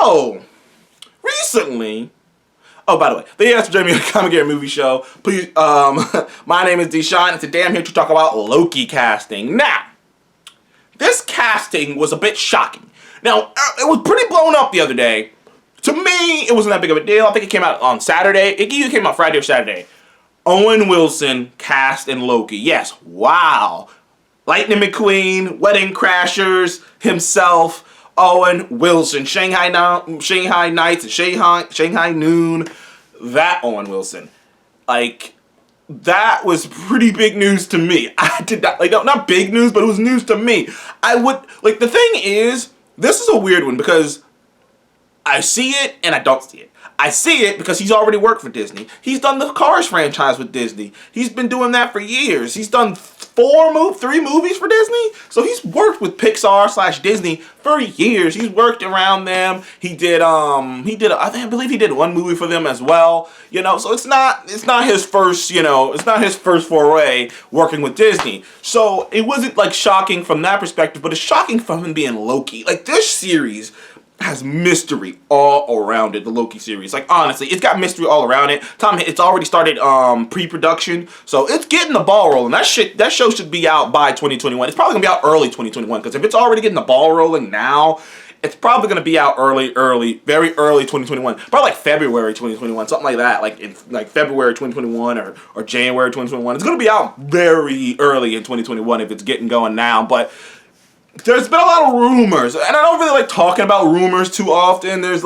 So, recently, oh, by the way, the Yes Jamie Comic Gear Movie Show. Please, my name is Deshaun, and today I'm here to talk about Loki casting. Now, this casting was a bit shocking. Now, it was pretty blown up the other day. To me, it wasn't that big of a deal. I think it came out on Saturday. It either came out Friday or Saturday. Owen Wilson cast in Loki. Yes, wow. Lightning McQueen, Wedding Crashers, himself, Owen Wilson, Shanghai Nights, and Shanghai Noon. That Owen Wilson. Like, that was pretty big news to me. I did not, like, not big news, but it was news to me. I would, like, the thing is, this is a weird one because I see it and I don't see it. I see it because he's already worked for Disney. He's done the Cars franchise with Disney. He's been doing that for years. He's done 3 movies for Disney. So he's worked with Pixar / Disney for years. He's worked around them. I believe he did 1 movie for them as well. You know, so it's not his first, it's not his first foray working with Disney. So it wasn't like shocking from that perspective, but it's shocking from him being Loki. Like, this series has mystery all around it, the Loki series. Like, honestly, it's got mystery all around it. It's already started pre-production, so it's getting the ball rolling. That show should be out by 2021. It's probably gonna be out early 2021, because if it's already getting the ball rolling now, it's probably gonna be out very early 2021. Probably like February 2021, something like that. Like in February 2021 or January 2021. It's gonna be out very early in 2021 if it's getting going now, but there's been a lot of rumors, and I don't really like talking about rumors too often. There's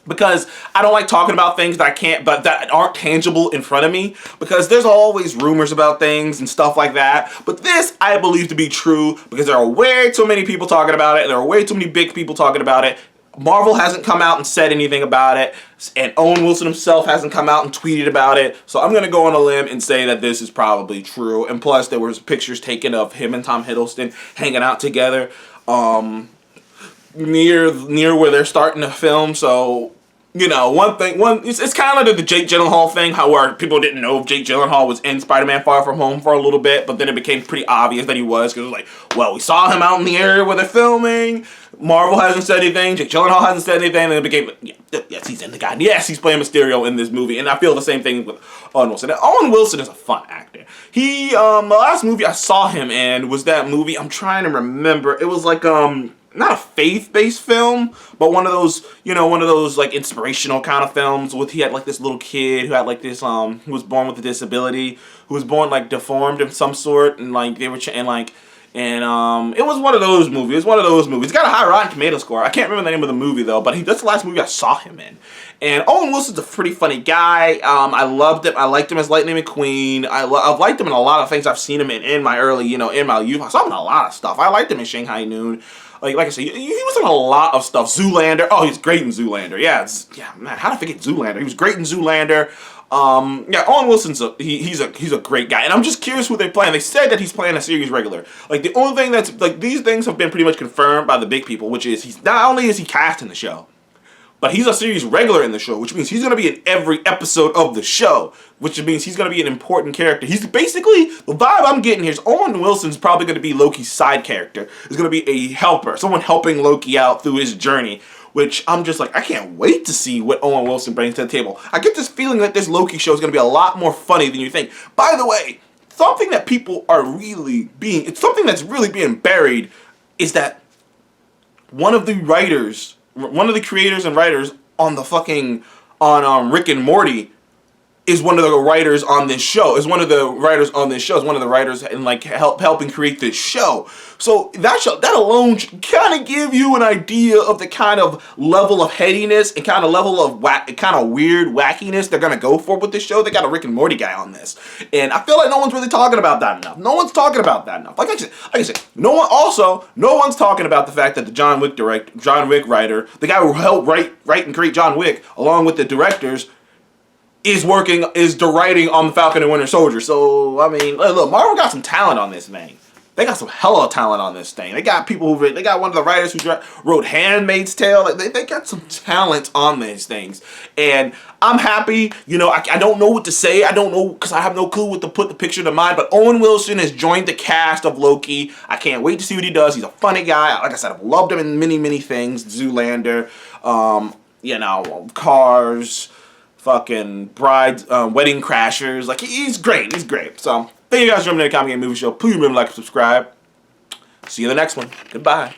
because I don't like talking about things that aren't tangible in front of me, because there's always rumors about things and stuff like that. But this I believe to be true because there are way too many people talking about it, and there are way too many big people talking about it. Marvel hasn't come out and said anything about it, and Owen Wilson himself hasn't come out and tweeted about it, so I'm going to go on a limb and say that this is probably true. And plus, there was pictures taken of him and Tom Hiddleston hanging out together near where they're starting to film, so it's kind of the Jake Gyllenhaal thing, where people didn't know if Jake Gyllenhaal was in Spider-Man Far From Home for a little bit, but then it became pretty obvious that he was, because it was like, well, we saw him out in the area where they're filming, Marvel hasn't said anything, Jake Gyllenhaal hasn't said anything, and it became, yes, he's in the guy, yes, he's playing Mysterio in this movie, and I feel the same thing with Owen Wilson. And Owen Wilson is a fun actor. The last movie I saw him in was that movie, I'm trying to remember, it was like, not a faith-based film, but one of those like inspirational kind of films he had like this little kid who had like this who was born with a disability, who was born like deformed of some sort, and like they were it was one of those movies. It's got a high Rotten Tomato score. I can't remember the name of the movie though, but that's the last movie I saw him in. And Owen Wilson's a pretty funny guy. I loved him. I liked him as Lightning McQueen. I've liked him in a lot of things I've seen him in my early, in my youth. I saw him in a lot of stuff. I liked him in Shanghai Noon. Like I said, he was in a lot of stuff. Zoolander. Oh, he's great in Zoolander. Yeah, man, how did I forget Zoolander? He was great in Zoolander. Owen Wilson's he's a great guy, and I'm just curious who they're playing. They said that he's playing a series regular. Like, the only thing that's like, these things have been pretty much confirmed by the big people, which is he's not only is he cast in the show, but he's a series regular in the show, which means he's going to be in every episode of the show, which means he's going to be an important character. He's basically, the vibe I'm getting here is Owen Wilson's probably going to be Loki's side character. He's going to be a helper, someone helping Loki out through his journey, which I'm just like, I can't wait to see what Owen Wilson brings to the table. I get this feeling that this Loki show is going to be a lot more funny than you think. By the way, something that people are it's something that's really being buried is that one of the creators and writers on Rick and Morty is one of the writers on this show. Is one of the writers and like helping create this show. So that alone should kind of give you an idea of the kind of level of headiness and kind of level of weird wackiness they're gonna go for with this show. They got a Rick and Morty guy on this, and I feel like no one's really talking about that enough. Like I said, no one's talking about the fact that the John Wick writer, the guy who helped write and create John Wick, along with the directors, is writing on the Falcon and Winter Soldier. So, I mean, look, Marvel got some talent on this, man. they got some hella talent on this thing. They got people who they got one of the writers who wrote *Handmaid's Tale*. Like they got some talent on these things, and I'm happy. You know, I don't know what to say. I don't know because I have no clue what to put the picture to mind. But Owen Wilson has joined the cast of Loki. I can't wait to see what he does. He's a funny guy. Like I said, I've loved him in many things. Zoolander, you know, Cars, fucking Wedding Crashers. Like he's great. He's great. So thank you guys for coming to the Comic Game Movie Show. Please remember to like and subscribe. See you in the next one. Goodbye.